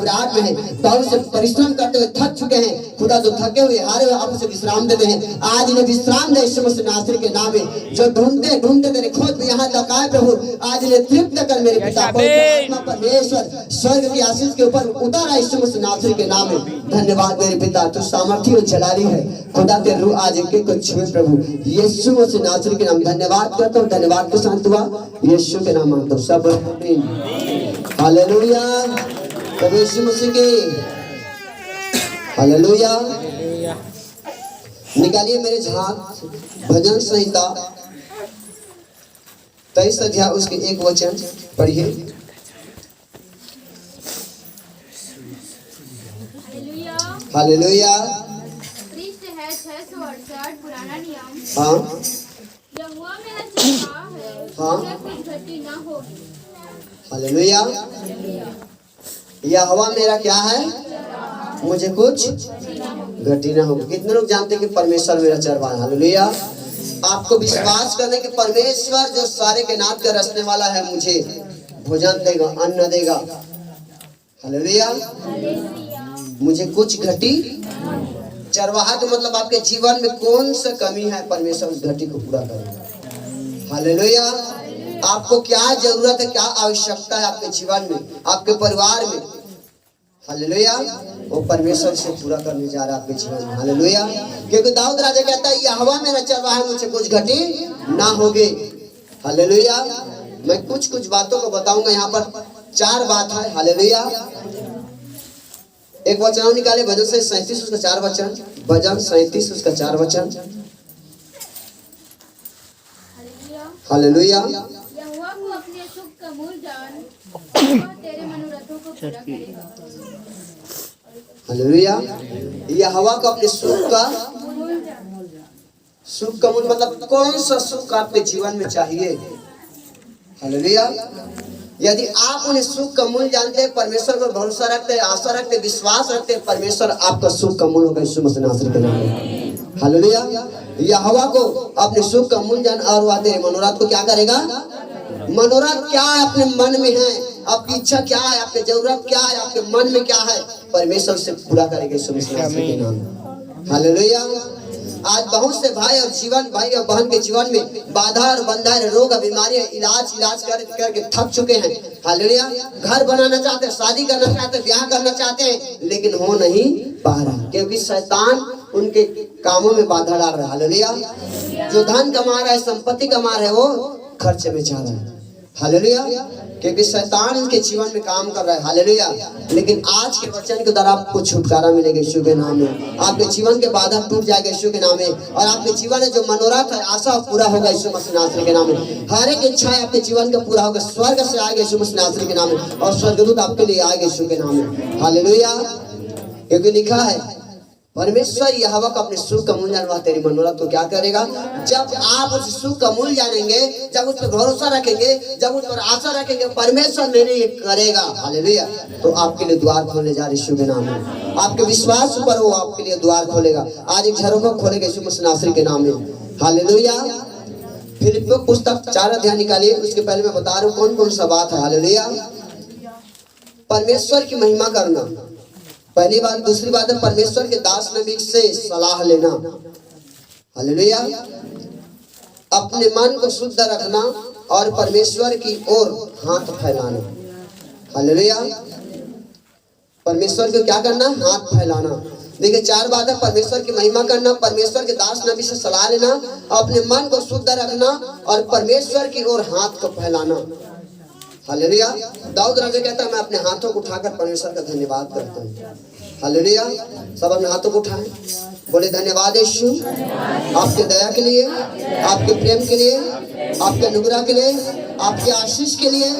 रात में है, बहुत से परिश्रम करते हुए थक चुके हैं। खुदा जो थके हुए हारे हुए आपसे विश्राम देते हैं, आज इन्हें विश्राम दे यीशु मसीह नासरी के नाम में। जो ढूंढते ढूंढते तेरे खोज में यहाँ तक आए प्रभु, आज इन्हें तृप्त कर मेरे पिता। आत्मा परमेश्वर स्वर्ग की आशीष के ऊपर उतारा यीशु मसीह नासरी के नाम में। धन्यवाद मेरे पिता, तू सामर्थी और जलाली है। खुदा तेरे रूह आज एक को छुए प्रभु, यीशु मसीह नासरी के नाम। धन्यवाद करता हूँ, धन्यवाद के साथ हुआ यीशु के नाम मांगता हूँ सब। हालेलुया, यीशु मसीह के हालेलुया। निकालिए मेरे झांक भजन संहिता 23 अध्याय उसके 1 वचन पढ़िए। हालेलुया। पृष्ठ है 668 पुराना नियम। हाँ, यहोवा मेरा चरवाहा है, हाँ। मुझे कुछ घटी न होगी। हालेलुया। यहोवा मेरा क्या है, मुझे कुछ घटी ना हो। कितने लोग जानते हैं कि परमेश्वर मेरा चरवाहा है? हालेलुया। आपको विश्वास करने कि परमेश्वर जो सारे के नाथ का रचने वाला है, मुझे भोजन देगा, अन्न देगा। हालेलुया। मुझे कुछ घटी। चरवाहा का मतलब आपके जीवन में कौन सा कमी है, परमेश्वर उस घटी को पूरा करेगा। हालेलुया। आपको क्या जरूरत है, क्या आवश्यकता है आपके जीवन में, आपके परिवार में, हालेलुया, वो परमेश्वर से पूरा करने जा रहा है आपके जीवन में। हालेलुया। क्योंकि दाऊद राजा कहता है यहोवा मेरा चरवाहा है, मुझे कुछ घटी ना होगी। हालेलुया। मैं कुछ बातों को बताऊंगा, यहाँ पर 4 बात है। हालेलुया। एक वचन निकाले, भजन 37 उसका 4 वचन। भजन 37 उसका 4 वचन। हालेलुया। यहोवा को अपने सुख का मूल जान, वह तेरे मनोरथों को पूरा करेगा। हालेलुया। यहोवा को अपने सुख का मूल मतलब कौन सा सुख आपके जीवन में चाहिए। हालेलुया। यदि आप उन्हें सुख का मूल जानते हैं, परमेश्वर पर भरोसा रखते हैं, आशा रखते हैं, विश्वास रखते हैं, परमेश्वर आपका सुख का मूल होगा यीशु मसीह नासरी के नाम में। हालेलुया। यहोवा को अपने सुख का मूल जान और वह तेरे मनोरथ को क्या करेगा। मनोरथ क्या है अपने मन में है, आपकी इच्छा क्या है, आपकी जरूरत क्या है, आपके मन में क्या है, परमेश्वर से पूरा करेगा यीशु मसीह नासरी के नाम में। हालेलुया। आज बहुत से भाई और बहन के जीवन में बाधा और बंधा, रोग और बीमारियां, इलाज करके थक चुके हैं। हालेलुया। घर बनाना चाहते हैं, शादी करना चाहते हैं, ब्याह करना चाहते हैं, लेकिन हो नहीं पा रहा क्योंकि शैतान उनके कामों में बाधा डाल रहा है। हालेलुया। जो धन कमा रहा है, संपत्ति कमा रहा है, वो खर्चे में जा रहा है। हालेलुया। क्योंकि शैतान उनके जीवन में काम कर रहा है। हालेलुया। लेकिन आज के वचन के द्वारा आपको छुटकारा मिलेगा यीशु के नाम में। आपके जीवन के बाधा टूट जाएगा यीशु के नाम में, और आपके जीवन में जो मनोरथ है, आशा पूरा होगा यीशु मसीह नासरी के नाम में। हर एक इच्छा आपके जीवन का पूरा होगा, स्वर्ग से आएगा यीशु मसीह नासरी के नाम में, और स्वर्गदूत आपके लिए आएगा यीशु के नाम में। हालेलुया। क्योंकि लिखा है परमेश्वर यहोवा को अपने सुख का मूल जानवा तेरी मनोरथ को क्या करेगा। जब आप उस सुख का मूल जानेंगे, जब उस पर भरोसा रखेंगे, जब उस पर आशा रखेंगे, परमेश्वर मेरे ये करेगा। हालेलुया। तो आपके लिए द्वार खोलने जा रहे यीशु के नाम में। आपके विश्वास पर वो आपके लिए द्वार खोलेगा। आज एक झरोखा खोलेगा यीशु मसीह नासरी के नाम में। हालेलुया। फिलिप्पियों पुस्तक 4 अध्याय निकालिए। उसके पहले मैं बता रहा हूँ कौन कौन सा बात है। हालेलुया। परमेश्वर की महिमा करना पहली बात। दूसरी बात है परमेश्वर के दास नबी से सलाह लेना। हालेलुया। अपने मन को शुद्ध रखना और परमेश्वर की ओर हाथ फैलाना। हालेलुया। परमेश्वर को क्या करना, हाथ फैलाना। देखिए 4 बात है। परमेश्वर की महिमा करना, परमेश्वर के दास नबी से सलाह लेना, अपने मन को शुद्ध रखना और परमेश्वर की ओर हाथ को फैलाना। हालेलुया। दाऊद राजा कहता है मैं अपने हाथों को उठाकर परमेश्वर का धन्यवाद करता हूँ। हालेलुया। सब अपने हाथों को उठाएं, बोले धन्यवाद यीशु आपके दया के लिए, आपके प्रेम के लिए, आपके अनुग्रह के लिए, आपके आशीष के लिए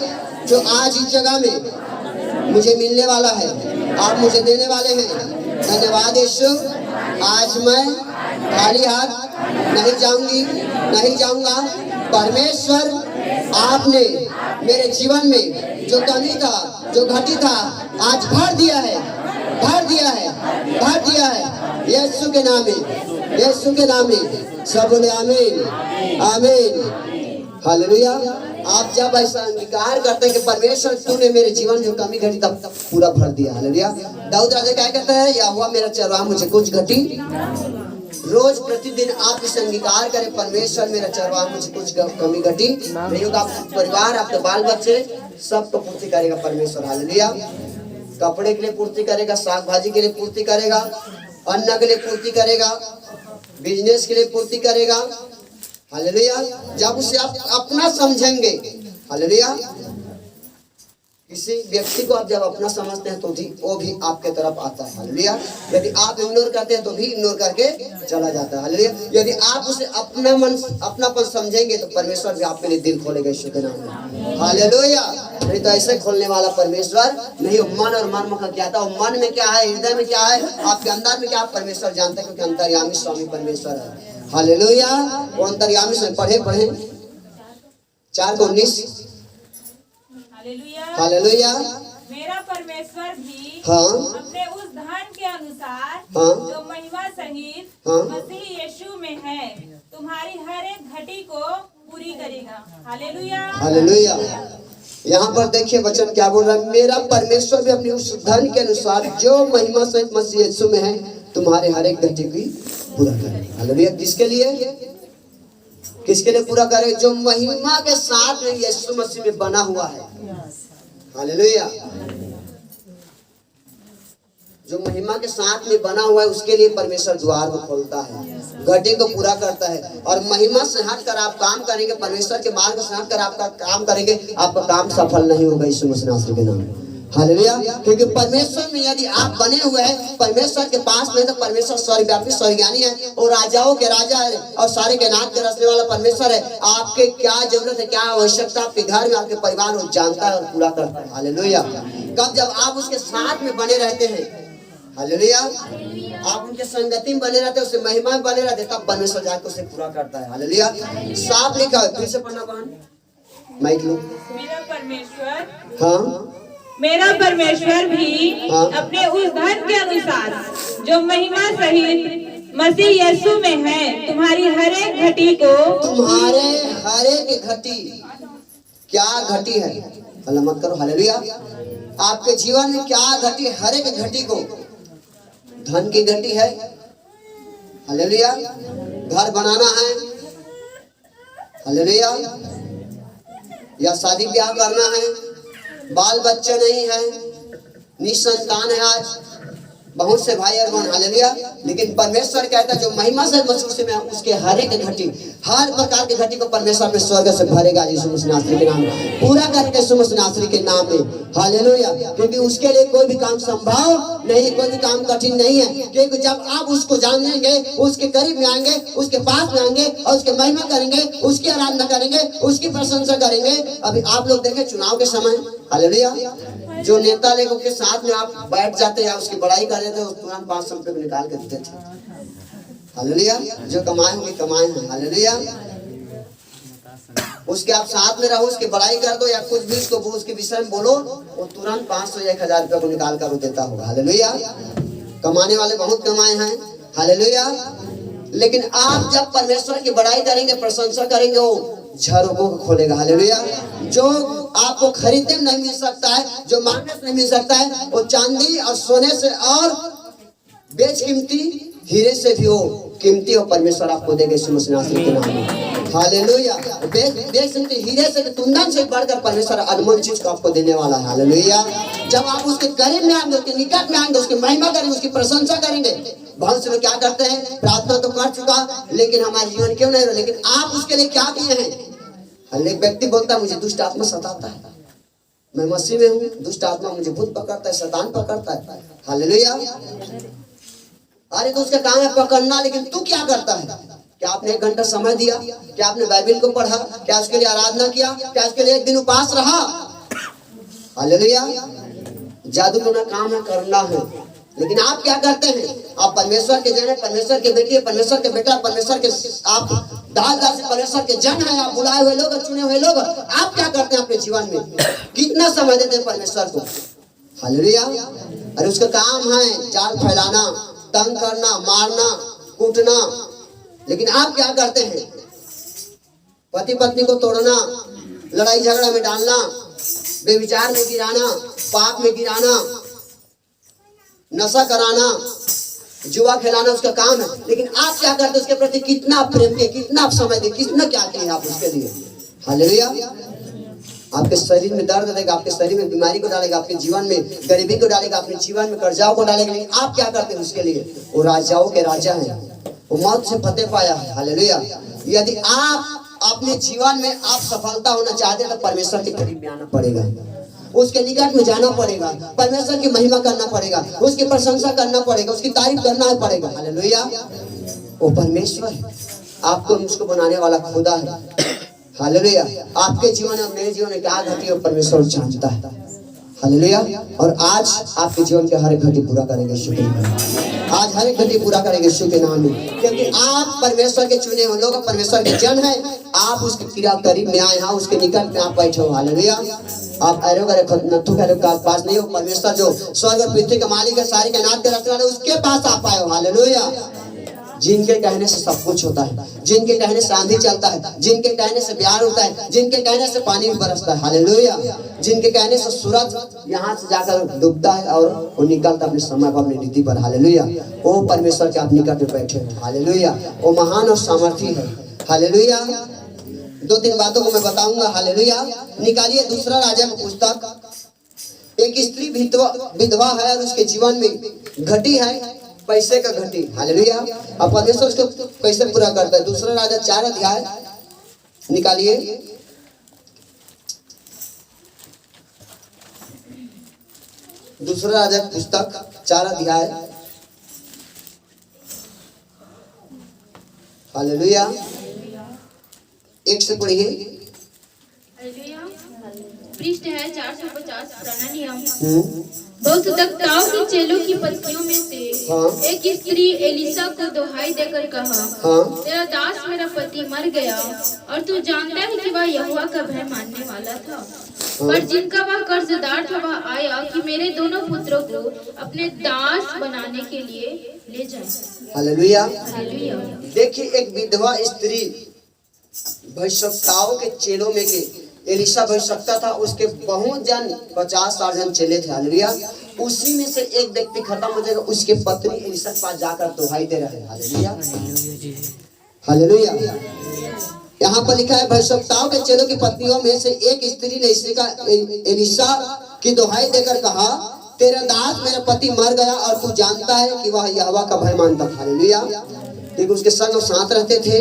जो आज इस जगह में मुझे मिलने वाला है, आप मुझे देने वाले हैं। धन्यवाद यीशु। आज मैं खाली हाथ नहीं जाऊंगा। परमेश्वर आपने मेरे जीवन में जो कमी था, जो घटी था, आज भर दिया है यीशु के नाम में। सब बोले आमीन आमीन। हालेलुया। आप जब ऐसा अंगीकार करते हैं कि परमेश्वर तूने मेरे जीवन में जो कमी घटी तब पूरा भर दिया। हालेलुया। दाऊद राजा क्या कहता है, यहोवा मेरा चरवाहा मुझे कुछ घटी। रोज प्रतिदिन आप इस अंगीकार करें, परमेश्वर मेरा चरवाहा मुझे कुछ कमी घटी नहीं होगा। आपका परिवार, आपके बाल बच्चे सबको पूर्ति करेगा परमेश्वर। हालेलुया। कपड़े के लिए पूर्ति करेगा, साग भाजी के लिए पूर्ति करेगा, अन्न के लिए पूर्ति करेगा, बिजनेस के लिए पूर्ति करेगा। हालेलुया। जब उसे आप अपना समझेंगे, हालेलुया, किसी व्यक्ति को आप जब अपना समझते हैं तो वो भी आपके तरफ आता है। हालेलुया। यदि आप इग्नोर करते हैं तो भी इग्नोर करके चला जाता है। हालेलुया। यदि आप उसे अपनापन समझेंगे तो परमेश्वर भी आपके लिए दिल खोलेगा यीशु के नाम में। हालेलुया। नहीं तो ऐसे खोलने वाला परमेश्वर नहीं। मन और मर्म का क्या था, मन में क्या है, हृदय में क्या है, आपके अंदर में क्या, परमेश्वर जानते हैं, क्योंकि अंतर्यामी स्वामी परमेश्वर है। हालेलुया। वो अंतर्यामी से पढ़े 4:19। हालेलुया। मेरा परमेश्वर भी हाँ अपने उस धन के अनुसार हाँ जो महिमा सहित हाँ मसीह यीशु में है तुम्हारी हर एक घटी को पूरी करेगा। हालेलुया। हालेलुया। यहाँ पर देखिए वचन क्या बोल रहा है, मेरा परमेश्वर भी अपनी उस धन के अनुसार जो महिमा सहित मसीह यीशु में है तुम्हारे हर एक घटी की पूरा करेगा। हालेलुया। किसके लिए पूरा करे? जो महिमा के साथ में यीशु मसीह में बना हुआ है। हालेलुया। जो महिमा के साथ में बना हुआ है उसके लिए परमेश्वर द्वार को खोलता है, घटी को पूरा करता है। और महिमा से हटकर आप काम करेंगे, परमेश्वर के मार्ग से हटकर आपका काम करेंगे, आपका काम सफल नहीं होगा यीशु मसीह नासरी के नाम में। हालेलुया। क्योंकि परमेश्वर में यदि आप बने हुए हैं, परमेश्वर के पास में, तो परमेश्वर स्वर्गव्यापी स्वर्गज्ञानी है और राजाओं के राजा है और सारे कायनात के रचने वाला परमेश्वर है। आपके क्या जरूरत है, क्या आवश्यकता आपके घर में, आपके परिवार में जानता है और पूरा करता है। हालेलुया। कब? जब आप उसके साथ में बने रहते हैं। हालेलुया। आप उनके संगति में बने रहते हैं, उससे महिमा में बने रहते हैं, तब परमेश्वर जाकर उसे पूरा करता है। हालेलुया। साफ लिखा है, फिर से पढ़ना बहन, माइक लो। मेरा परमेश्वर भी हाँ। अपने उस धन के अनुसार जो महिमा सहित मसीह यीशु में है तुम्हारी हर एक घटी को, तुम्हारे हर एक घटी, क्या घटी है, अल्लाह मत करो। हालेलुया। आपके जीवन में क्या घटी? हर एक घटी को, धन की घटी है। हालेलुया। घर बनाना है। हालेलुया। या शादी ब्याह करना है, बाल बच्चे नहीं है, निसंतान है आज बहुत से भाई और बहन। हालेलुया। लेकिन परमेश्वर कहता है जो महिमा से मसीह में उसके हर एक घटी, हर प्रकार की घटी को परमेश्वर में स्वर्ग से भरेगा यीशु मसीह नासरी के नाम में, पूरा करके यीशु मसीह नासरी के नाम में। हालेलुया। क्योंकि उसके लिए कोई भी काम संभव नहीं, कोई भी काम कठिन नहीं है। क्योंकि जब आप उसको जानेंगे, उसके करीब में आएंगे, उसके पास में आएंगे और उसके महिमा करेंगे, उसकी आराधना करेंगे, उसकी प्रशंसा करेंगे। अभी आप लोग देखें चुनाव के समय, हालेलुया, जो नेता लोगों के साथ में आप बैठ जाते या उसकी बड़ाई कर देते, उस तुरंत 500 रुपये को निकाल के देते थे। हालेलुया। जो कमाए होंगे कमाए हैं। हालेलुया। उसके आप साथ में रहो, उसकी बड़ाई कर दो या कुछ भी उसको उसके विषय में बोलो, वो तुरंत 500 या 1000 रुपये को निकाल कर देता होगा। हालेलुया। कमाने वाले बहुत कमाए हैं। हालेलुया। लेकिन आप जब परमेश्वर की बड़ाई करेंगे, प्रशंसा करेंगे, वो झरोकों को खोलेगा। हालेलुया। जो आपको खरीदने नहीं मिल सकता है, जो मांगने से नहीं मिल सकता है, वो चांदी और सोने से और बेचकीमती हीरे से भी वो कीमती और परमेश्वर आपको देगा यीशु मसीह नासरी के नाम में। हालेलुया। बेचकीमती हीरे से, कुंदन से बढ़कर परमेश्वर अनमोल चीज को आपको देने वाला है। हालेलुया। जब आप उसके करीब में आएंगे, उसके निकट में आएंगे, उसकी महिमा करेंगे, उसकी प्रशंसा करेंगे। बहुत से लोग क्या करते हैं, प्रार्थना तो कर चुका लेकिन हमारे जीवन क्यों नहीं रहा, लेकिन आप उसके लिए क्या किए हैं? एक व्यक्ति बोलता है मुझे दुष्ट आत्मा सताता है, मैं मसीह में हूँ, दुष्ट आत्मा मुझे भूत पकड़ता है, शैतान पकड़ता है। हालेलुया। अरे तो उसका काम है पकड़ना, लेकिन तू क्या करता है? क्या आपने 1 घंटा समय दिया? क्या आपने बाइबल को पढ़ा? क्या उसके लिए आराधना किया? क्या उसके लिए 1 दिन उपास रहा? हालेलुया। जादू टोना काम है, करना है, लेकिन आप क्या करते हैं? आप परमेश्वर के जन है, परमेश्वर के बेटी है, परमेश्वर के बेटा, परमेश्वर के आप दास से परमेश्वर के जन है, आप बुलाए हुए लोग, चुने हुए लोग। आप क्या करते हैं अपने जीवन में? कितना समय देते हैं परमेश्वर को? हालेलुया। अरे उसका काम है जाल फैलाना, तंग करना, मारना, कूटना, लेकिन आप क्या करते हैं? पति पत्नी को तोड़ना, लड़ाई झगड़ा में डालना, बेविचार में गिराना, पाप में गिराना, नशा कराना, जुआ खिलाना उसका काम है। लेकिन आप क्या करते, उसके प्रति कितना प्रेम के, कितना समय दे, कितना क्या किए आप उसके लिए। हालेलुया। आपके शरीर में दर्द देगा, आपके शरीर में बीमारी को डालेगा, आपके जीवन में गरीबी को डालेगा, अपने जीवन में कर्जाओं को डालेगा। लेकिन आप क्या करते हैं उसके लिए? वो राजाओं के राजा हैं, वो मौत से फतेह पाया है। हालेलुया। यदि आप अपने जीवन में आप सफलता होना चाहते हैं तो परमेश्वर के करीब में आना पड़ेगा, उसके निकट में जाना पड़ेगा, परमेश्वर की महिमा करना पड़ेगा, उसकी प्रशंसा करना पड़ेगा, उसकी तारीफ करना पड़ेगा। हालेलुया। वो परमेश्वर आपको मुझको बनाने वाला खुदा है। हालेलुया। आपके जीवन और मेरे जीवन में क्या घटी है परमेश्वर जानता है। हालेलुया। और आज आपके जीवन के हर एक घटी पूरा करेंगे यीशु के नाम में। आज हर एक घटी पूरा करेंगे यीशु के नाम में, क्योंकि आप परमेश्वर के चुने हुए लोग, परमेश्वर के जन हैं। आप उसके क्रिया करीब में आए हैं, उसके निकट में आप बैठे हो। हालेलुया। आप एरो करे नथु करे का पास नहीं हो, परमेश्वर जो स्वर्ग और पृथ्वी का मालिक है, सारी कायनात के रचने वाले, उसके पास आप आए हो। हालेलुया। जिनके कहने से सब कुछ होता है, जिनके कहने से आंधी चलता है, जिनके कहने से प्यार होता है, जिनके कहने से पानी भी बरसता है। हालेलुया। जिनके कहने से सूरज यहाँ से जाकर डूबता है और वो निकलता अपने समय पर, अपनी रीति पर। हालेलुया। वो परमेश्वर के आप निकट में बैठे हैं। हालेलुया। वो महान और सामर्थी है। हालेलुया। 2-3 बातों को मैं बताऊंगा। हालेलुया। निकालिए दूसरा राजा का पुस्तक। एक स्त्री विधवा है और उसके जीवन में घटी है पैसे का घटी। हालेलुया। अब परमेश्वर उसको कैसे पूरा करता है? दूसरा राजा 4 अध्याय निकालिए। दूसरा राजा पुस्तक 4 अध्याय। हालेलुया। 1 से पढ़िए। हालेलुया। पृष्ठ है 450, पुराना नियम। बहुसुतकताओं के चेलों की पत्नियों में से एक स्त्री एलिसा को दुहाई देकर कहा, तेरा दास मेरा पति मर गया और तू जानता है कि वह यहोवा का भय मानने वाला था, पर जिनका वह कर्जदार था वह आया कि मेरे दोनों पुत्रों को अपने दास बनाने के लिए ले जाए। हालेलुया। हालेलुया। देखिए, एक विधवा स्त्री भविष्यवक्ताओं के चेलों में के एलिशा भविष्यवक्ता था, उसके बहुत जन 50-60 जन चेले थे। हालेलुया। उसी में से एक व्यक्ति खत्म हो जाएगा, उसके पत्नी एलिशा के पास जाकर दुहाई दे रहे हैं। हालेलुया। हालेलुया। यहाँ पर लिखा है, भविष्यवक्ताओं के चेलों की पत्नियों में से एक स्त्री ने एलिशा की दुहाई देकर कहा, तेरा दास मेरा पति मर गया और तू जानता है कि वह यहोवा का भय मानता था। हालेलुया। देखिए, उसके संग साथ रहते थे,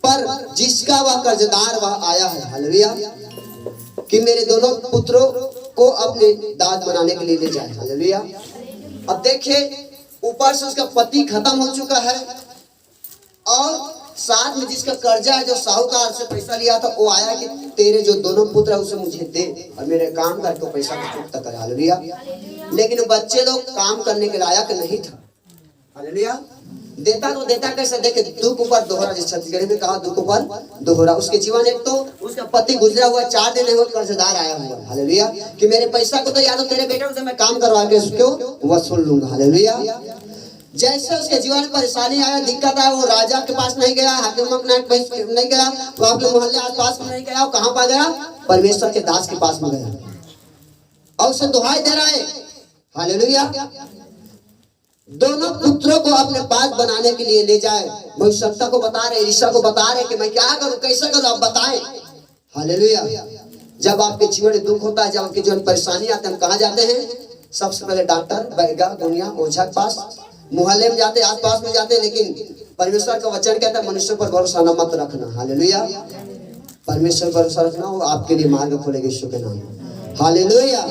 पर जिसका वह कर्जदार वह आया है। हालेलुया। कि मेरे दोनों पुत्रों को अपने दास बनाने के लिए ले जाए। हालेलुया। अब देखिए, ऊपर से उसका पति खत्म हो चुका है और साथ में जिसका कर्जा है, जो साहूकार से पैसा लिया था, वो आया कि तेरे जो दोनों पुत्र है उसे मुझे दे और मेरे काम करके पैसा को चुकता कर। हालेलुया। लेकिन बच्चे लोग काम करने के लायक नहीं था। हालेलुया। देता तो देता कैसे? देखे, दुख ऊपर दोहरा, जिस छत्तीसगढ़ी में कहा दुख ऊपर दोहरा। उसके जीवन एक तो उसका पति गुजरा हुआ, 4 दिन है, कर्जदार आया हुआ। हालेलुया। कि मेरे पैसा को तो या तो तेरे बेटे से मैं काम करवा के उसको वसूल लूंगा। हालेलुया। जैसे उसके जीवन में परेशानी आया, दिक्कत आया, वो राजा के पास नहीं गया, हाकिम नहीं गया, वो अपने मोहल्ले आसपास में नहीं गया, वो कहाँ पा गया? परमेश्वर के दास के पास में गया और उसे दुहाई दे रहा है। हालेलुया। दोनों पुत्रों को अपने पास बनाने के लिए ले जाए। भविष्यवक्ता को बता रहे, एलिशा को बता रहे कि मैं क्या करूं, कैसे करूं, आप बताएं। हालेलुया। जब आपके जीवन में दुख होता है, जब आपके जीवन में परेशानी आती है, हम कहाँ जाते हैं? सबसे पहले डॉक्टर, बैगा, गुनिया, ओझा के पास, मोहल्ले में जाते, आसपास में जाते। लेकिन परमेश्वर का वचन कहता है, मनुष्य पर भरोसा न मत रखना। हालेलुया। परमेश्वर पर भरोसा रखना, वो आपके लिए मार्ग खोलेगा यीशु के नाम में। हालेलुया।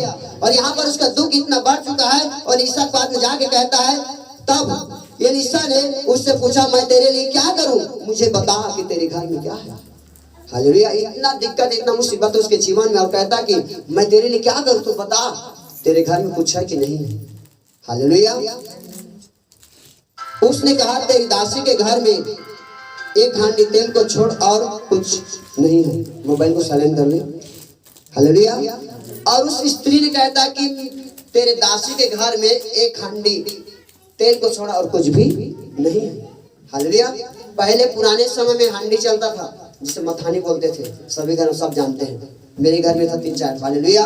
और यहाँ पर उसका दुख इतना बढ़ चुका है और एलिशा के पास में जाके कहता है, तब एलिशा ने उससे पूछा, मैं तेरे लिए क्या करूं, मुझे बता कि तेरे घर में क्या है। हालेलुया। इतना दिक्कत, इतना मुसीबत उसके जीवन में, और कहता कि मैं तेरे लिए क्या करूं, तू बता तेरे घर में कुछ है कि नहीं है। हालेलुया। उसने कहा, तेरी दासी के घर में 1 हांडी तेल को छोड़ और कुछ नहीं है। मोबाइल को साइलेंट कर ले। हालेलुया। और उस स्त्री ने कहता कि तेरे दासी के घर में 1 हांडी तेल को छोड़ा और कुछ भी नहीं है। हालेलुया। पहले पुराने समय में हांडी चलता था, जिसे मथानी बोलते थे, सभी घर सब जानते हैं। मेरे घर में था 3-4, हालेलुया,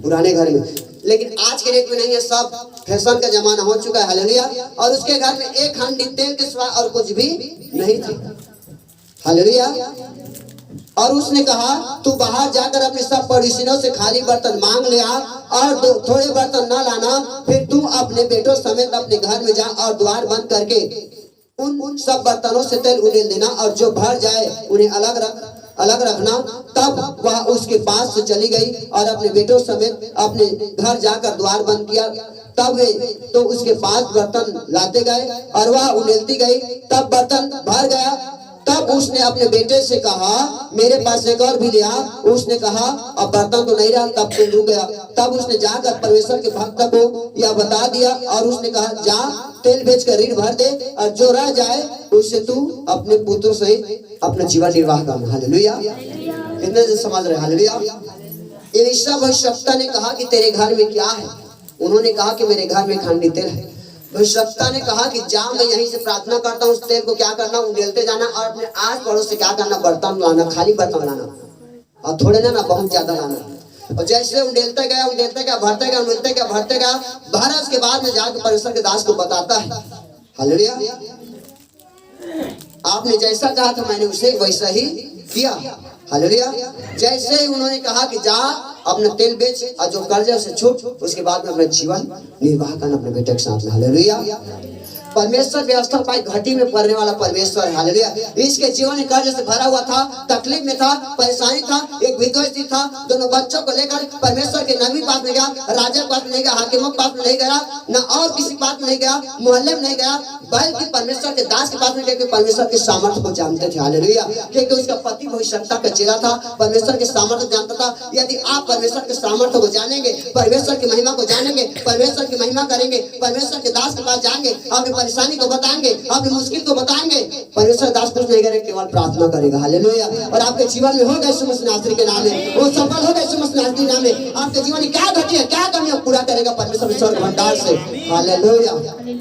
पुराने घर में। लेकिन आज के डेट में नहीं है, सब फैशन का जमाना हो चुका है, हालेलुया। और उसके घर में एक हांडी तेल के सिवा और कुछ भी नहीं था, हालेलुया। और उसने कहा तू बाहर जाकर अपने सब पड़ोसियों से खाली बर्तन मांग ले आ और थोड़े बर्तन न लाना, फिर तू अपने बेटों समेत अपने घर में जा और द्वार बंद करके उन सब बर्तनों से तेल उड़ेल देना, और जो भर जाए उन्हें अलग रखना। तब वह उसके पास से चली गई और अपने बेटों समेत अपने घर जाकर द्वार बंद किया। तब वे तो उसके पास बर्तन लाते गए और वह उड़ेलती गई, तब बर्तन भर गया। तब उसने अपने बेटे से कहा मेरे पास एक और भी ले आ। उसने कहा अब बर्तन तो नहीं रहा, तब से रुक गया। तब उसने जाकर परमेश्वर के भक्त को यह बता दिया और उसने कहा जा तेल बेचकर ऋण भर दे और जो रह जाए उससे तू अपने पुत्र सहित अपना जीवन निर्वाह कर। हालेलुया, कितने से समझ रहे, हालेलुया। एलीशा भविष्यवक्ता ने कहा कि तेरे घर में क्या है? उन्होंने कहा कि मेरे घर में खांडी तेल है। भविष्यवक्ता ने कहा कि जा मैं यहीं से प्रार्थना करता हूँ, उस तेल को क्या करना, उड़ेलते जाना और अपने आस पड़ोस से क्या करना, बर्तन लाना, खाली बर्तन लाना और थोड़े ना बहुत ज्यादा लाना। और जैसे उड़ेलते गया भरते गया भरा, उसके बाद में जाकर परमेश्वर के दास को बताता है, हालेलुया, आपने जैसा कहा था मैंने उसे वैसा ही किया, हालेलुया। जैसे ही उन्होंने कहा कि जा अपना तेल बेच और जो कर्ज है उसे छूट, उसके बाद में अपना जीवन निर्वाह करना अपने बेटे के साथ, हालेलुया। परमेश्वर व्यवस्था पाई घटी में पड़ने वाला परमेश्वर, हालेलुया। इसके जीवन में कर्ज से भरा हुआ था, तकलीफ में था, परेशानी था, एक विधवा स्त्री था, दोनों बच्चों को लेकर परमेश्वर के नबी पास में गया, राजा के पास में नहीं गया, हाकिमों के पास में नहीं गया, न और किसी पास में नहीं गया, मोहल्ले में नहीं गया, बल्कि परमेश्वर के दास के पास में गया। परमेश्वर के सामर्थ्य को जानते थे, हालेलुया, क्योंकि उसका पति भविष्यवक्ता का चेला था, परमेश्वर के सामर्थ्य जानता था। यदि आप परमेश्वर के सामर्थ्य को जानेंगे, परमेश्वर की महिमा को जानेंगे, परमेश्वर की महिमा करेंगे, परमेश्वर के दास के पास जाएंगे, अपनी परेशानी को बताएंगे, अपनी मुश्किल को बताएंगे, परमेश्वर दास कुछ नहीं करेगा, केवल प्रार्थना करेगा, हालेलुया। और आपके जीवन में होगा यीशु मसीह नासरी के नाम में, वो सफल होगा यीशु मसीह नासरी के नाम में। आपके जीवन में क्या घटी है, क्या कमी है, पूरा करेगा परमेश्वर स्वर्ग भंडार से, हालेलुया।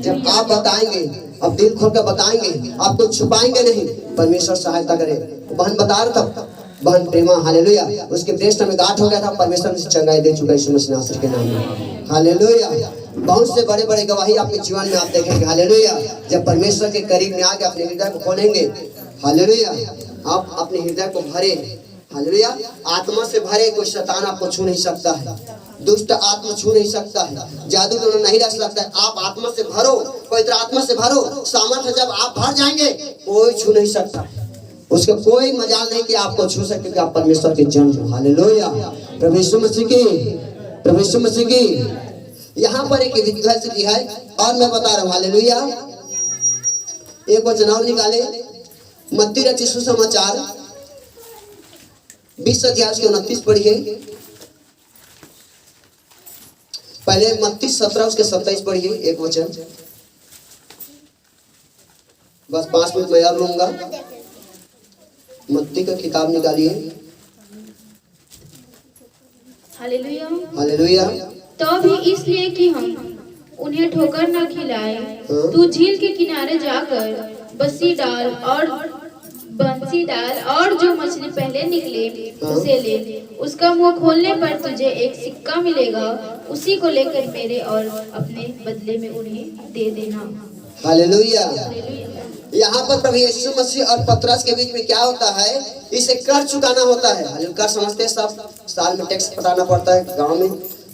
जब आप बताएंगे, अब दिल खोल कर बताएंगे, आपको छुपाएंगे नहीं, परमेश्वर सहायता करे। बहन बता रहा था, बहन प्रेमा, हालेलुया, उसके ब्रेस्ट में गांठ हो गया था, परमेश्वर ने चंगाई दे चुका है यीशु मसीह नासरी के नाम में, हालेलुया। बहुत से बड़े बड़े गवाही आपके जीवन में आप देखेंगे, हालेलुया। जब परमेश्वर के करीब में आके अपने हृदय को खोलेंगे, हालेलुया, आप अपने हृदय को भरे, हालेलुया, आत्मा से भरे, कोई शैतान आपको छू नहीं सकता है, दुष्ट आत्मा छू नहीं सकता है, जादू टोना नहीं रख सकता है। आप आत्मा से भरो, पवित्र आत्मा से भरो, सामर्थ्य जब आप भर जाएंगे कोई छू नहीं सकता है, उसका कोई मजाल नहीं कि आपको छू सके, कि आप परमेश्वर के जन हो, हालेलुया। प्रभु यीशु मसीह की यहाँ पर एक विधवा स्त्री है और मैं बता रहा हूँ, हालेलुया। एक वचन और निकाले, मत्ती रचित सुसमाचार 20 अध्याय उसके 29 पढ़िए। पहले मत्ती 17 उसके 27 पढ़िए, एक वचन, बस 5 मिनट मैं और लूंगा। मत्ती का किताब निकालिए, हालेलुया, हालेलुया। तो भी इसलिए कि हम उन्हें ठोकर न खिलाए, तू झील के किनारे जाकर बंसी डाल और जो मछली पहले निकले उसे ले, उसका मुंह खोलने पर तुझे एक सिक्का मिलेगा, उसी को लेकर मेरे और अपने बदले में उन्हें दे देना, हालेलुया। यहाँ पर प्रभु यीशु मसीह और पतरस के बीच में क्या होता है, इसे कर चुकाना होता है, हालेलुया। कर समझते हैं सब, साल में टैक्स पटाना पड़ता है गांव में,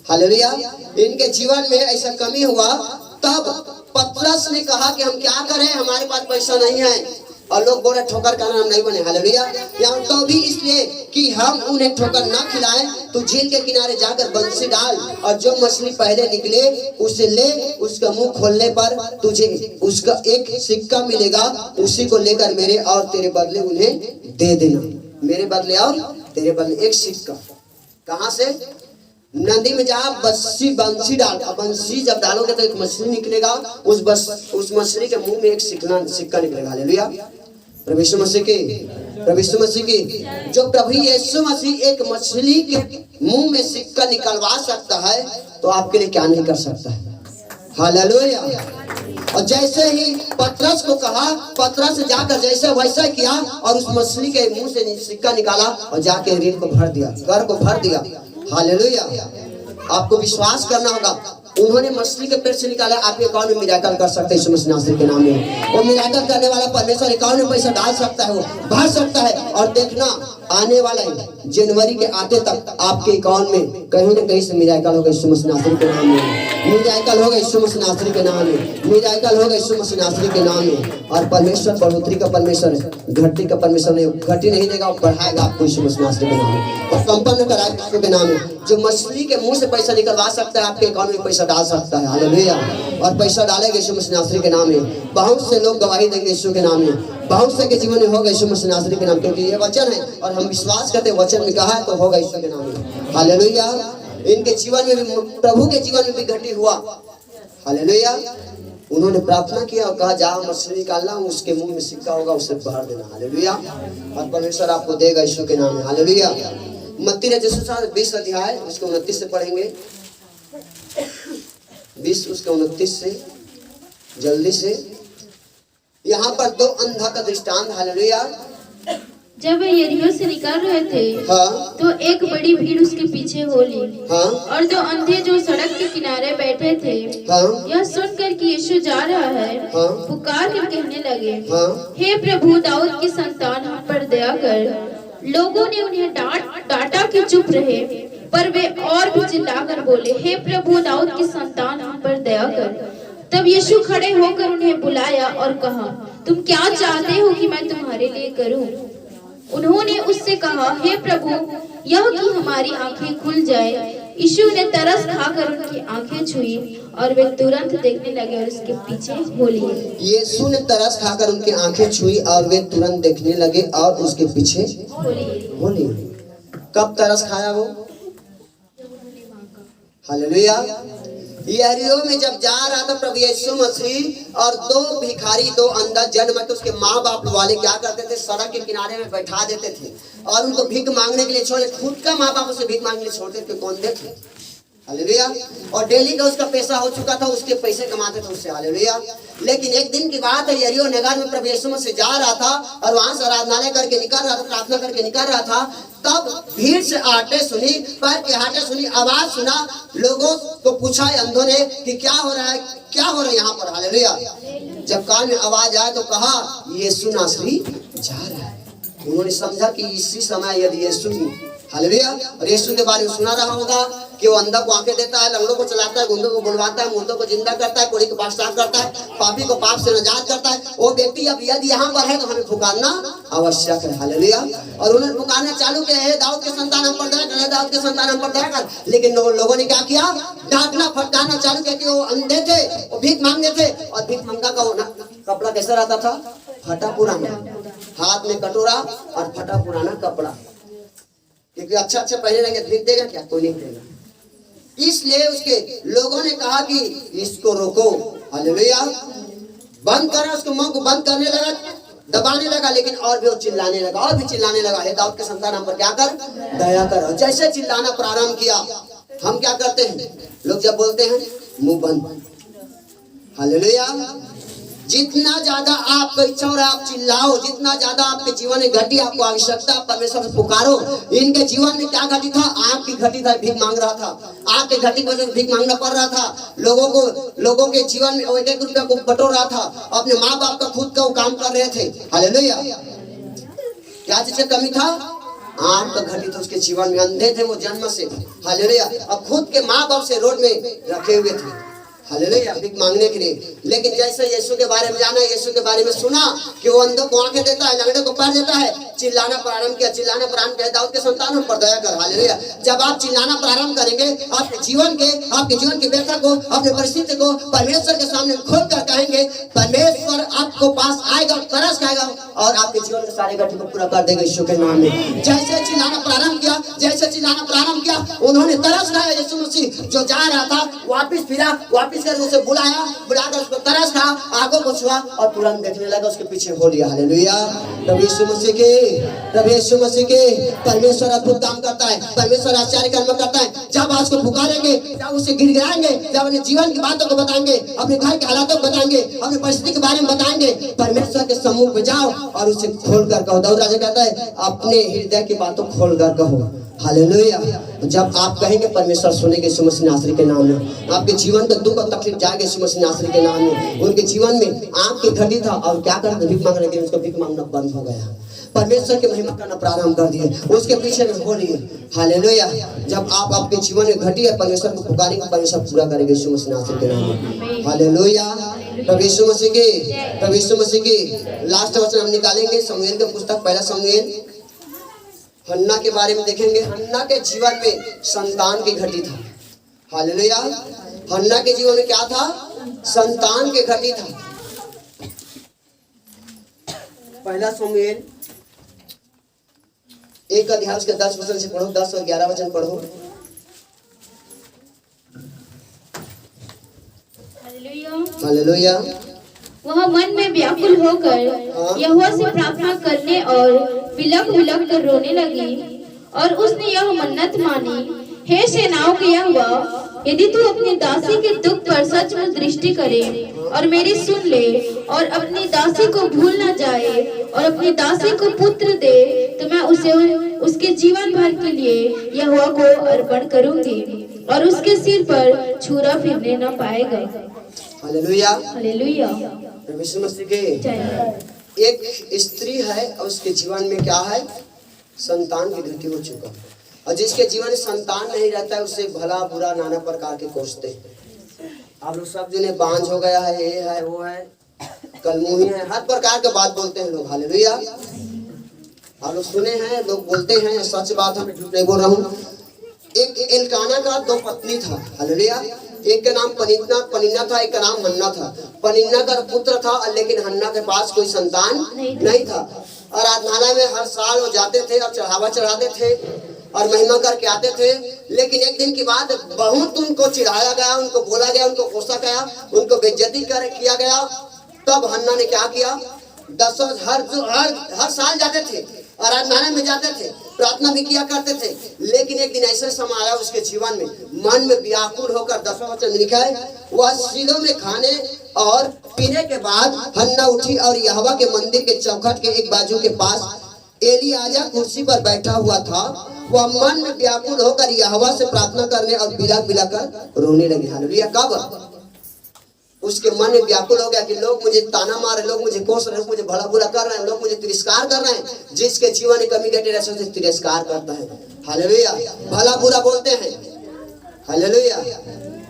हालेलुया। इनके जीवन में ऐसा कमी हुआ, तब पतरस ने कहा कि हम क्या करें, हमारे पास पैसा नहीं है, और लोग बोले ठोकर का नाम नहीं बने, हालेलुया। यहाँ तो भी इसलिए कि हम उन्हें ठोकर ना खिलाएं, तो झील के किनारे जाकर बंसी डाल और जो मछली पहले निकले उसे ले, उसका मुंह खोलने पर तुझे उसका एक सिक्का मिलेगा, उसी को लेकर मेरे और तेरे बदले उन्हें दे देना, मेरे बदले और तेरे बदले एक सिक्का। कहाँ से? नदी में जा बंसी डाल, बंसी जब डालोगे तो एक मछली निकलेगा, उस मछली के मुंह में एक सिक्का निकलेगा, हालेलुया। प्रभु यीशु मसीह की जो प्रभु यीशु मसीह एक मछली के मुंह में सिक्का निकलवा सकता है, तो आपके लिए क्या नहीं कर सकता है, हालेलुया। और जैसे ही पतरस को कहा, पतरस जाकर जैसे वैसा किया और उस मछली के मुंह से सिक्का निकाला और जाके ऋण को भर दिया, कर को भर दिया। हालेलुया। आपको विश्वास करना होगा, उन्होंने मछली के पेट से निकाला, आपके अकाउंट में मिराकल कर सकते हैं यीशु मसीह नासरी के नाम में। वो मिराकल करने वाला परमेश्वर अकाउंट में पैसा डाल सकता है, वो भर सकता है। और देखना आने वाला है जनवरी के आते तक आपके अकाउंट में कहीं ना कहीं से मिराकल होगा यीशु मसीह नासरी के नाम में। मिराकल होगा यीशु मसीह नासरी के नाम में। मिराकल होगा यीशु मसीह नासरी के नाम में। और परमेश्वर बढ़ोतरी का परमेश्वर है, घटी का परमेश्वर नहीं, घटी नहीं देगा, बढ़ाएगा आपको यीशु मसीह नासरी के नाम में और संपन्न कराएगा यीशु के नाम में। जो मछली के मुंह से पैसा निकलवा सकता है, आपके अकाउंट में पैसा डाल सकता है। हालेलुया। और पैसा डालेगा यीशु मसीह नासरी के नाम में। बहुत से लोग गवाही देंगे यीशु के नाम में, बहुत से के जीवन में होगा यीशु मसीह नासरी के नाम, क्योंकि ये वचन है और हम विश्वास करते हैं वचन में कहा है तो होगा यीशु के नाम में। हालेलुया। इनके जीवन में भी, प्रभु के जीवन में भी घटी हुआ। हालेलुया। उन्होंने प्रार्थना किया और कहा जहाँ मछली निकालना उसके मुंह में सिक्का होगा उसे भर देना। हालेलुया। और परमेश्वर आपको देगा यीशु के नाम में। हालेलुया। मत्ती रचित सुसमाचार 20 अध्याय उसके 29 से पढ़ेंगे। 20 उसके 29 से जल्दी से। यहाँ पर 2 अंधा का दृष्टांत। हालेलुया। जब वे यरीहो से निकल रहे थे, हाँ। तो एक बड़ी भीड़ उसके पीछे हो ली। हाँ। और 2 अंधे जो सड़क के किनारे बैठे थे, हाँ। यह सुनकर कि यीशु जा रहा है, हाँ। पुकार कर कहने लगे, हाँ। हे प्रभु, दाऊद की संतान, हम पर दया कर। लोगों ने उन्हें डांटा कि चुप रहे, पर वे और भी चिल्लाकर बोले, हे प्रभु, दाऊद की संतान, हम पर दया कर। तब यीशु खड़े होकर उन्हें बुलाया और कहा, तुम क्या चाहते हो कि मैं तुम्हारे लिए करूं? उन्होंने उससे कहा, हे प्रभु, यह कि हमारी आंखें खुल जाए। यीशु ने तरस खाकर उनकी आंखें छुई और वे तुरंत देखने लगे और उसके पीछे हो लिए। यीशु ने तरस खाकर उनकी आंखें छुई और वे तुरंत देखने लगे और उसके पीछे हो लिए। कब तरस खाया वो? हालेलुया। यरीहो में जब जा रहा था प्रभु यीशु मसीह और 2 भिखारी, 2 अंधा जन्म के उसके माँ बाप वाले क्या करते थे, सड़क के किनारे में बैठा देते थे और उनको भीख मांगने के लिए छोड़े। खुद का माँ बाप उसे भीख मांगने के लिए छोड़ते थे, कौन देते? हालेलुया। और डेली का उसका पैसा हो चुका था, उसके पैसे कमाते थे उससे। हालेलुया। लेकिन एक दिन की बात है, यरीहो नगर में प्रभु यीशु मसीह जा रहा था और वहां से आराधनालय करके निकल रहा था, प्रार्थना करके निकल रहा था। तब भीड़ से आटे सुनी, पैर के आटे सुनी, आवाज सुना। लोगों को पूछा अंधों ने कि क्या हो रहा है, क्या हो रहा है यहाँ पर? हालेलुया। जब कान में आवाज आया तो कहा, यीशु नासरी जा रहा है। उन्होंने समझा कि इसी समय यदि यीशु, हालेलुया, और यीशु के बारे में सुना रहा होगा कि वो अंधा को आंखें देता है, लंगड़ों को चलाता है, गुंडों को बुलवाता है, मुर्दों को जिंदा करता है, कोड़ी को पाप साफ करता है, पापी को पाप से नजात करता है। वो व्यक्ति अब यदि यहाँ पर है तो हमें पुकारना आवश्यक है। हालेलुया। और उन्होंने पुकारना चालू किया, हे दाऊद के संतान, हम पर दया कर, हे दाऊद के संतान, हम पर दया कर। लेकिन लोगों ने क्या किया? डांटना फटकारना चालू किया कि वो अंधे थे, वो भीख मांगते थे। और भीख मंगा का कपड़ा कैसा रहता था? फटा पुराना, हाथ में कटोरा और फटा पुराना कपड़ा। क्योंकि अच्छा पहने रहेंगे, भीख देगा क्या? कोई नहीं देगा। इसलिए उसके लोगों ने कहा कि इसको रोको। हालेलुया। बंद करा, उसके मुंह को बंद करने लगा, दबाने लगा। लेकिन और भी वो चिल्लाने लगा, और भी चिल्लाने लगा, हे दाऊद के संतान, हम पर क्या कर, दया कर। जैसे चिल्लाना प्रारंभ किया, हम क्या करते हैं? लोग जब बोलते हैं मुंह बंद। हालेलुया। जितना ज्यादा आपका इच्छा हो रहा है आप चिल्लाओ, जितना ज्यादा आपके जीवन में घटी आपको आवश्यकता, परमेश्वर से पुकारो। इनके जीवन में क्या घटी था? आंख की घटी था, भीख मांग रहा था। आंख की घटी की वजह से भीख मांगना पड़ रहा था। लोगों के जीवन में 1-1 रुपया को बटोर रहा था। अपने माँ बाप का खुद का वो काम कर रहे थे। हालेलुया। क्या चीज कमी था? आंख का घटी था उसके जीवन में, अंधे थे वो जन्म से। हालेलुया। अब खुद के माँ बाप से रोड में रखे हुए थे। हालेलुया। भीख मांगने के लिए। लेकिन जैसे यीशु के बारे में जाना, यीशु के बारे में सुना कि वो अंधों को आंखें देता है, लंगड़े को पैर देता है, चिल्लाना प्रारंभ किया, चिल्लाना प्रारंभ किया, दाऊद के संतान, हम पर दया कर। हालेलुया। जब आप चिल्लाना प्रारंभ करेंगे, आपके जीवन की व्यथा को, अपने परिस्थिति को परमेश्वर के सामने खोलकर कहेंगे, परमेश्वर आपको पास आएगा, तरस खाएगा और आपके जीवन के सारे घटी को पूरा कर देगा यीशु के नाम में। जैसे चिल्लाना प्रारंभ किया, उन्होंने तरस खाया। यीशु मसीह जो जा रहा था वापिस फिरा, वापिस कर उसे बुलाकर उसको तरस खा, आंखों को छुआ और तुरंत देखने लगा, उसके पीछे हो लिया। हालेलुया। प्रभु यीशु मसीह की प्रभु यीशु मसीह के परमेश्वर अद्भुत काम करता है, परमेश्वर आश्चर्य कर्म करता है। जब आज को पुकारेंगे, जब उसे गिड़गिड़ाएंगे, जब अपने जीवन की बातों को बताएंगे, अपने घर के हालातों को बताएंगे, अपनी परिस्थिति के बारे में बताएंगे, परमेश्वर के सम्मुख में जाओ और उसे खोल कर कहो। दाऊद राजा कहता है अपने हृदय की बातों खोल कर कहो। हालेलुया। जब आप कहेंगे परमेश्वर सुनेंगे यीशु मसीह नासरी के नाम में। आपके जीवन का दुख और तकलीफ जाएगा यीशु मसीह नासरी के नाम में। उनके जीवन में आंख की घटी था और क्या करते भीख मांगने के लिए, उसको भीख मांगना बंद हो गया। परमेश्वर की महिमा करना प्रारंभ कर दिए, उसके पीछे में हो लिए। हालेलुया। जब आप आपके जीवन में घटी है, परमेश्वर को पुकारेंगे, परमेश्वर पूरा करेंगे यीशु मसीह नासरी के नाम में। हालेलुया। प्रभु यीशु मसीह की, प्रभु यीशु मसीह की लास्ट वचन हम निकालेंगे शमूएल की पुस्तक, पहला शमूएल। हन्ना के बारे में देखेंगे। हन्ना के जीवन में संतान की घटी था। हालेलुया। हन्ना के जीवन में क्या था? संतान की घटी था। पहला शमूएल 1 अध्याय उसके 10 वचन से पढ़ो, 10 और 11 वचन पढ़ो। हालेलुया। वह मन में व्याकुल होकर यहोवा से प्रार्थना करने और बिलख बिलख कर रोने लगी और उसने यह मन्नत मानी, हे सेनाओं के यहोवा, यदि तू अपनी दासी के दुख पर सचमुच दृष्टि करे और मेरी सुन ले और अपनी दासी को भूल न जाए और अपनी दासी को पुत्र दे, तो मैं उसे उसके जीवन भर के लिए यहोवा को अर्पण करूंगी और उसके सिर पर छुरा फिरने न पाएगा। हालेलुया। हालेलुया। प्रभु यीशु मसीह के एक स्त्री है और उसके जीवन में क्या है? संतान की घटी हो चुका। और जिसके जीवन में संतान नहीं रहता है उसे भला बुरा नाना प्रकार के कोसते हैं। आप लोग सब जिन्हें बांझ हो गया है, ये है, वो है, कलमुही है, हर प्रकार के बात बोलते हैं लोग। हालेलुया। आप लोग सुने हैं, लोग बोलते हैं, सच बात है, मैं झूठ नहीं बोल रहा हूँ। एक एलकाना का 2 पत्नी था। हालेलुया। एक का नाम पनिन्ना था, एक का नाम हन्ना था। पनिन्ना का पुत्र था, लेकिन हन्ना के पास कोई संतान नहीं था। और आराधनालय में हर साल वो जाते थे और चढ़ावा चढ़ाते थे और महिमा करके आते थे। लेकिन एक दिन के बाद बहुत उनको चिढ़ाया गया, उनको बोला गया, उनको कोसा गया, उनको बेइज्जती किया गया। तब हन्ना ने क्या किया? 10 हर साल जाते थे, आराधनालय में जाते थे, प्रार्थना भी किया करते थे। लेकिन एक दिन ऐसा समय आया उसके जीवन में, मन में व्याकुल होकर, 10वां वचन लिखा है, वह शीलो में खाने और पीने के बाद हन्ना उठी और यहोवा के मंदिर के चौखट के एक बाजू के पास एलियाजा कुर्सी पर बैठा हुआ था। वह मन में व्याकुल होकर यहोवा से प्रार्थना करने और बिलख बिलख कर रोने लगी। हालेलुया। कब उसके मन में व्याकुल हो गया कि लोग मुझे ताना मार रहे, लोग मुझे कोस रहे, मुझे भला बुरा कर रहे हैं, लोग मुझे तिरस्कार कर रहे हैं। जिसके जीवन में कमी घटी रहती है उसे तिरस्कार करता है। हालेलुया। भला बुरा बोलते हैं। हालेलुया।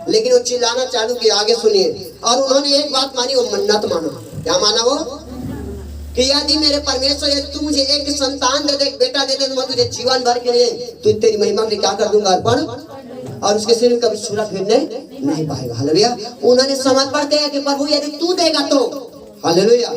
लेकिन वो चिल्लाना चालू किया। आगे सुनिए। और उन्होंने एक बात मानी, वो मन्नत माना। क्या माना वो? कि यदि मेरे परमेश्वर, यदि तू मुझे एक संतान दे दे, एक बेटा दे दे, तो मैं तुझे जीवन भर के लिए तू तेरी महिमा के क्या कर दूंगा? अर्पण। और उसके सिर में कभी छुरा फिरने नहीं पाएगा। हालेलुया। उन्होंने समर्पण किया कि प्रभु यदि तू देगा तो। हालेलुया।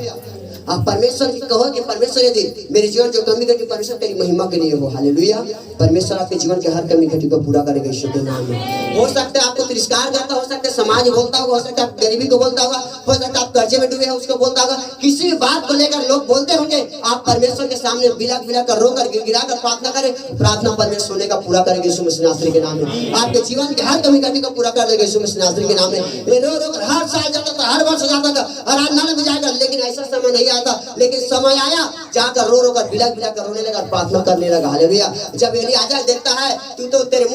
आप परमेश्वर की कहो कि परमेश्वर यदि मेरे जीवन जो कमी घटी, परमेश्वर तेरी महिमा के लिए हो। हालेलुया। परमेश्वर आपके जीवन के हर कमी घटी को पूरा करेगा यीशु के नाम में। हो सकता है आपको तिरस्कार करता, हो सकता है समाज बोलता होगा, हो सकता है आप गरीबी को बोलता होगा, हो सकता है आप कर्जे में डूबे हैं उसको बोलता होगा, किसी भी बात को लेकर लोग बोलते होंगे। आप परमेश्वर के सामने बिलख बिलख कर, रोकर, गिड़गिड़ा कर प्रार्थना करें। प्रार्थना परमेश्वर सोने का पूरा करेगा यीशु मसीह नासरी के नाम में। आपके जीवन के हर कमी घटी को पूरा कर देगा यीशु मसीह नासरी के नाम में। रो रो कर हर साल जाता था, हर वर्ष जाता था, आराधनालय में जाकर, लेकिन ऐसा समय नहीं आता। लेकिन समय आया, जाकर रो रो कर बिलख बिलख कर रोने लगा, प्रार्थना करने लगा। हालेलुया। जब एलियाजा देखता है तू तो तेरे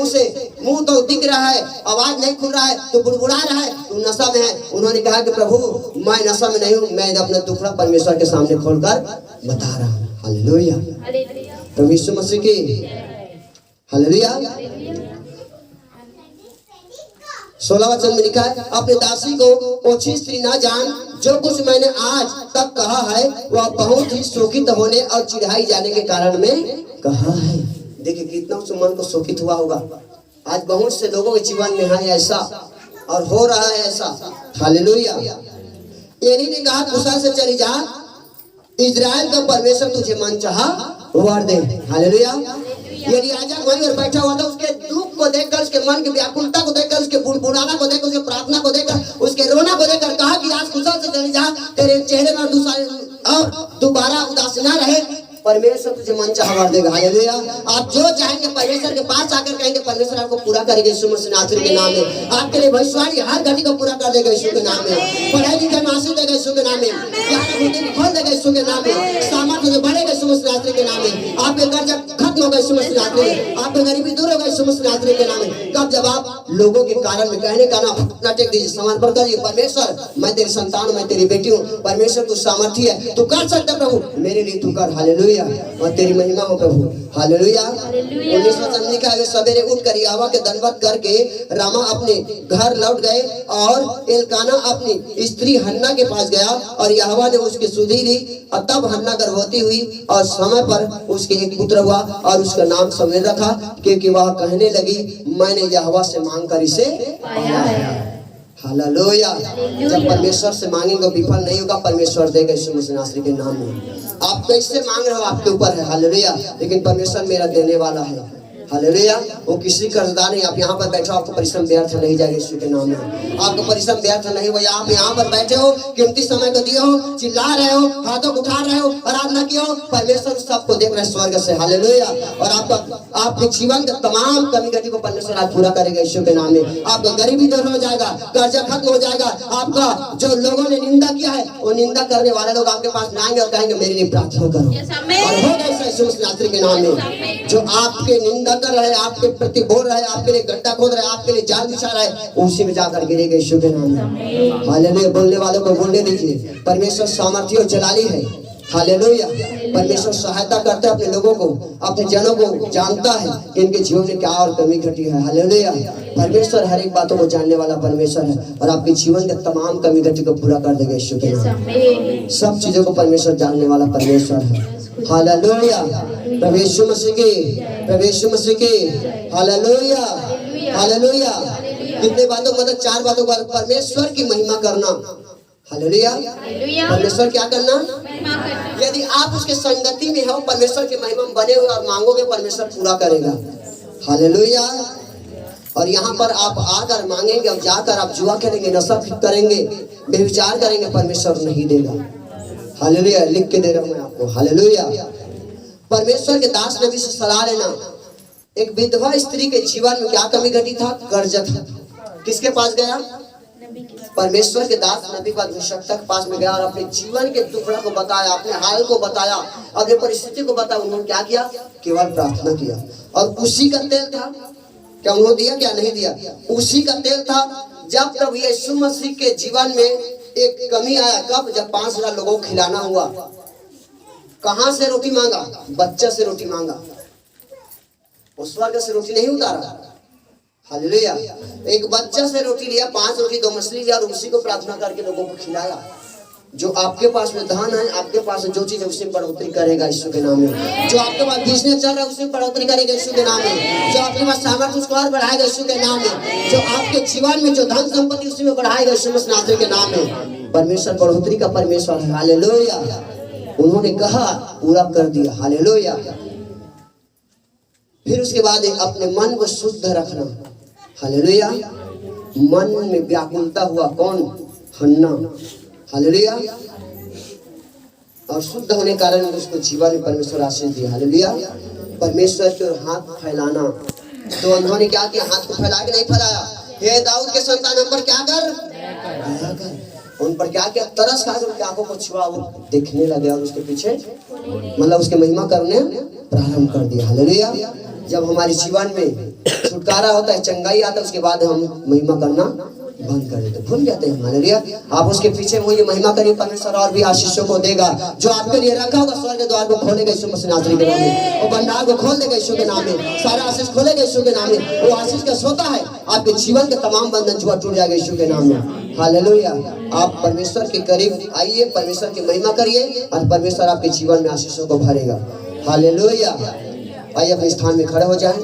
मुंह तो दिख रहा है, आवाज नहीं खुल रहा है, तू बुड़बुड़ा रहा है, तू नशा में है। उन्होंने कहा कि प्रभु मैं नशा में नहीं हूँ, मैं अपना दुखड़ा परमेश्वर के सामने खोलकर बता रहा हूँ। हालेलुया। प्रभु यीशु मसीह की। हालेलुया। 16 वचन में लिखा है, अपने दासी को ओछी स्त्री ना जान, जो कुछ मैंने आज तक कहा है वह बहुत ही शोकित होने और चिढ़ाई जाने के कारण में कहा है। देखिए कितना उस मन को शोकित हुआ होगा। आज बहुत से लोगों के जीवन में है ऐसा और हो रहा है ऐसा। हालेलुया। एली ने कहा मूसा से चली जा, इजराइल का परमेश्वर तुझे मन चाहा वर दे। हालेलुया। एलियाजा वहीं पर बैठा हुआ था, उसके दुख को देखकर, उसके मन की व्याकुलता को देखकर, उसके बुड़बुड़ाना को देखकर, उसके प्रार्थना को देखकर, उसके रोना को देखकर कहा कि आज मूसा से चली जा, तेरे चेहरे में दोबारा उदासी ना रहे परमेश्वर तुझे मन चाहा वर देगा। हालेलुया। आप जो चाहेंगे परमेश्वर के पास आकर कहेंगे, परमेश्वर आपको पूरा करेगा यीशु मसीह नासरी के नाम में। आपके लिए भविष्यवाणी हर घड़ी को पूरा कर देगा यीशु के नाम में। पढ़ाई लिखाई में आशीष देगा यीशु के नाम में। ज्ञान बुद्धि खोल देगा यीशु के नाम में। सामर्थ्य जो बढ़ेगा यीशु मसीह नासरी के नाम में। आपके कर्जा खत्म होगा यीशु मसीह नासरी में। आपकी गरीबी दूर होगा यीशु मसीह नासरी के नाम में। कब जब आप लोगों के कारण में कहने का ना टेक दीजिए, समर्पण करिए, परमेश्वर मैं तेरी संतान, मैं तेरी बेटी हूँ, परमेश्वर तू सामर्थ्य है, तू कर सकता प्रभु, मेरे लिए तू कर। हालेलुया। और तेरी महिमा हो प्रभु। हालेलुया। 19 वचन लिखा है, सवेरे उठ कर यहोवा के दंडवत करके रामा अपने घर लौट गए और एलकाना अपनी स्त्री हन्ना के पास गया और यहोवा ने उसकी सुधि ली। और तब हन्ना गर्भवती हुई और समय पर उसके एक पुत्र हुआ और उसका नाम शमूएल रखा, क्योंकि वह कहने लगी मैंने यहोवा से मांग कर इसे पाया है। हालेलुया। जब परमेश्वर से मांगेंगे विफल नहीं होगा, परमेश्वर देगा यीशु मसीह नासरी के नाम में। आप कैसे मांग रहे हो आपके ऊपर है। हालेलुया। लेकिन परमेश्वर मेरा देने वाला है। हालेलुया। वो किसी कर्जदार नहीं। आप यहाँ पर बैठे हो, आपको परिश्रम व्यर्थ नहीं जाएगा यीशु के नाम में। आपको परिश्रम व्यर्थ नहीं हुआ। आप यहाँ पर बैठे हो, कीमती समय को दिए हो, चिल्ला रहे हो, हाथों को उठा रहे हो, आराधना किए हो, परमेश्वर सबको देख रहे हैं स्वर्ग से। हालेलुया। और आपका आपके जीवन का तमाम कमी घटी को परमेश्वर आज पूरा करेगा यीशु के नाम में। आपका गरीबी दूर हो जाएगा, कर्जा खत्म हो जाएगा। आपका जो लोगों ने निंदा किया है, वो निंदा करने वाले लोग आपके पास आएंगे और कहेंगे मेरे लिए प्रार्थना करो। और होगा ऐसा यीशु मसीह नासरी के नाम में। जो आपके निंदा कर रहे हैं, आपके प्रति बोल रहे हैं, आपके लिए गड्ढा खोद रहे हैं, आपके लिए जाल बिछा रहे हैं, उसी में जाकर गिरेगा यीशु के नाम में। हालेलुया। बोलने वालों को बोलने दीजिए। परमेश्वर सामर्थ्य और जलाली है। हालेलुया। परमेश्वर सहायता करता है अपने लोगों को, अपने जनों को जानता है कि इनके जीवन में क्या और कमी घटी है। हालेलुया। परमेश्वर हर एक बातों को जानने वाला परमेश्वर है और आपके जीवन के तमाम कमी घटी को पूरा कर देगा यीशु के नाम में। सब चीजों को परमेश्वर जानने वाला परमेश्वर है। हालेलुया। प्रभु यीशु मसीह की, प्रभु यीशु मसीह की। हालेलुया। हालेलुया। कितने बातों मतलब 4 बातों पर परमेश्वर की महिमा करना। हालेलुया। परमेश्वर क्या करना? यदि आप उसके संगति में हो, परमेश्वर की महिमा बने हुए और मांगोगे, परमेश्वर पूरा करेगा। हालेलुया। और यहाँ पर आप आकर मांगेंगे और जाकर आप जुआ खेलेंगे, नशा करेंगे, व्यभिचार करेंगे, परमेश्वर नहीं देगा। हालेलुया। लिख के दे रहा हूं मैं आपको। हालेलुया। परमेश्वर के दास नबी से सलाह लेना। एक विधवा स्त्री के जीवन में क्या कमी घटी था? कर्ज था। किसके पास गया? परमेश्वर के दास नबी का अभिषक्ता के पास में गया और अपने जीवन के दुखड़ा को बताया, अपने हाल को बताया, अपनी परिस्थिति को बताया। उन्होंने क्या किया? केवल प्रार्थना किया। और उसी का तेल था। क्या उन्होंने दिया? क्या नहीं दिया? उसी का तेल था। जब प्रभु यीशु मसीह के जीवन में एक कमी आया, कब? जब 5000 लोगों को खिलाना हुआ। कहां से रोटी मांगा? बच्चा से रोटी मांगा। उस स्वर्ग से रोटी नहीं उतारा। हालेलुया। एक बच्चा से रोटी लिया, 5 रोटी 2 मछली लिया और उसी को प्रार्थना करके लोगों को खिलाया। जो आपके पास में धन है, आपके पास जो चीज है, उसमें बढ़ोतरी करेगा यीशु के नाम में। जो आपके पास बिजनेस चल रहा है, उसमें बढ़ोतरी करेगा यीशु के नाम में। जो आपके पास सामर्थ्य, उसको और बढ़ाएगा यीशु के नाम में। जो आपके जीवन में जो धन संपत्ति, उसी में बढ़ाएगा यीशु मसीह नासरी के नाम में। परमेश्वर बढ़ोतरी का परमेश्वर है। हालेलुया। उन्होंने कहा, पूरा कर दिया। हालेलुया। फिर उसके बाद अपने मन को शुद्ध रखना। हालेलुया। मन में व्याकुलता हुआ कौन? हन्ना। हालेलुया। और शुद्ध होने के कारण उसको जीवन में परमेश्वर आशीष दिया। हालेलुया। परमेश्वर के ओर हाथ फैलाना। तो उन्होंने क्या किया? हाथ को फैला के नहीं फैलाया। हे दाऊद के संतान, हम पर क्या कर? दया कर। उन पर क्या किया? तरस खा कर उनकी आंखों को छुआ, वो देखने लगे और उसके पीछे मतलब उसके महिमा करने प्रारंभ कर दिया। हालेलुया। जब हमारे जीवन में छुटकारा होता है, चंगाई आता है, उसके बाद हम महिमा करना बंद कर देते, भूल जाते हैं। हालेलुया। आप उसके पीछे वही महिमा करिए, परमेश्वर और भी आशीषों को देगा। जो आपके लिए रखा होगा, स्वर्ग के द्वार को खोलेगा यीशु मसीह नासरी के नाम में। वो भंडार को खोल देगा यीशु के नाम में। सारा आशीष खोलेगा यीशु के नाम में। वो आशीष का सोता है। आपके जीवन के तमाम बंधन जुआ टूट जाएगा यीशु के नाम में। हालेलुया। आप परमेश्वर के करीब आइए, परमेश्वर की महिमा करिए और परमेश्वर आपके जीवन में आशीषों को भरेगा। हालेलुया। आइए अपने स्थान में खड़े हो जाएं।